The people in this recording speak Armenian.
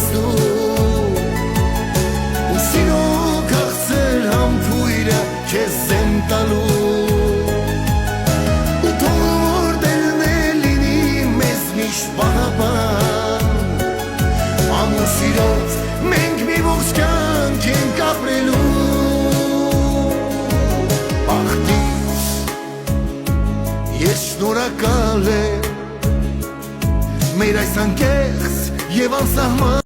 տեսնում ու սիրո քաղցր համբույրը քեզ եմ տալու ու թող դերն է լինի մեզ միշտ պահապան ամուր սիրով մենք մի ողջ կյանք ենք ապրելու աղբիս ես շնորհակալ եմ մեր այս անկեղծ և անսահման